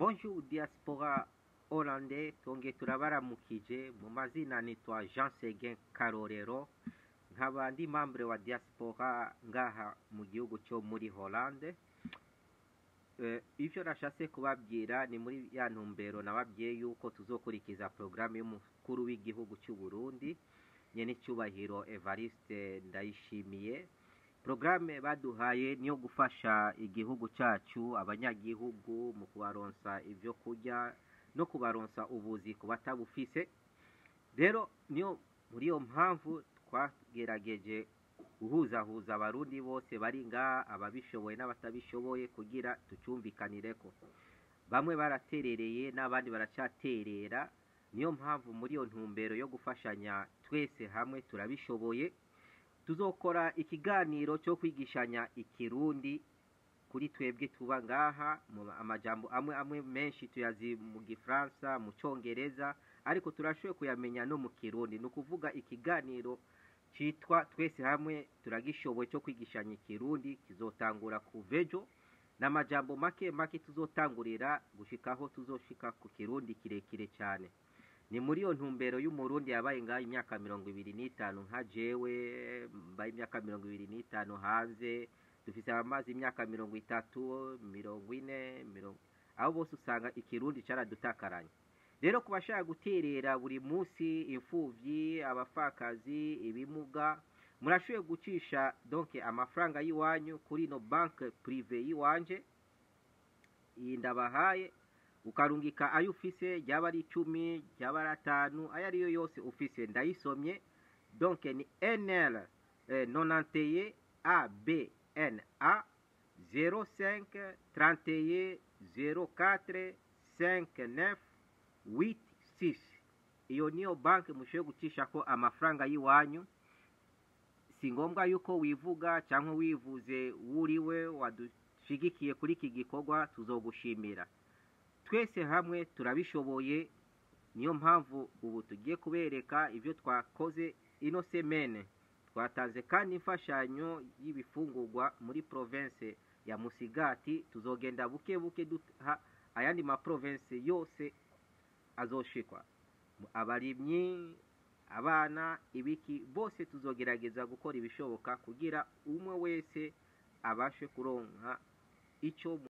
Bonjour diaspora hollandais, twongeye turabaramukije. Mu mazina nitwa Jean Seguin Karorero, nkaba ndi membre wa diaspora ngaha mu gihugu cyo muri Hollande. Ivyo nashatse kubabwira ni muri ya ntumbero nababwiye yuko tuzokurikiza programme y'umukuru w'igihugu cy'u Burundi nyene cyubahiro Evariste Ndayishimiye. Programme baduhaye niyo gufasha igihugu cyacu, abanyagihugu mu kubaronsa ivyo kurya no kubaronsa ubuzi ku batabufise. Rero niyo muri iyo mpamvu twagerageje guhuzahuza abarundi bose bari nga, ababishoboye n'abatabishoboye, kugira tucumvikanireko. Bamwe baraterereye n'abandi baracyaterera. Niyo mpamvu muri iyo ntumbero yo gufashanya twese hamwe turabishoboye, tuzokora ikiganiro cyo kwigishanya ikirundi kuri twebwe tuba ngaha. Amajambo amwe menshi tuyazi mu Gifaransa, mu Congereza, ariko turashoboye kuyamenya no mu Kirundi. No kuvuga ikiganiro citwa twese hamwe turagishoboye cyo kwigishanya ikirundi kizotangura kuvejo, n'amajambo make tuzotangurira gushikaho tuzoshika ku kirundi kirekire cyane. Ni muri iyo ntumbero y'umurundi yabaye ngaho imyaka 25 nka jewe, mbaye imyaka 25 hanze, dufise amazi imyaka 30, 40, aho bose usanga ikirundi caradutakaranye. Rero kubashaka guterera buri munsi, imfuvyi, abafakazi, ibimuga, murashoboye gucisha donc amafaranga yiwanyu kuri no banque privée yiwanje iyi ndabahaye, ukarungika ayo ufise, ryaba ari 10, ryaba ari 5, ayo ariyo yose ufise. Ndayisomye, donc ni NL 91 ABNA 05 31 04 59 86. Iyo niyo banki mushoboye gucisha ko amafaranga yiwanyu. Si ngombwa yuko wivuga cyangwa wivuze wuriwe wadushigikiye kuri iki gikorwa, tuzogushimira. Twese hamwe turabishoboye. Niyo mpamvu ubu tugiye kubereka ivyo twakoze ino semene. Twatanze kandi imfashanyo y'ibifungurwa muri province ya Musigati. Tuzogenda buke buke duha ayandi ma province yose azoshikwa. Abarimyi, abana, ibiki bose tuzogerageza gukora ibishoboka kugira umwe wese abashe kuronka icyo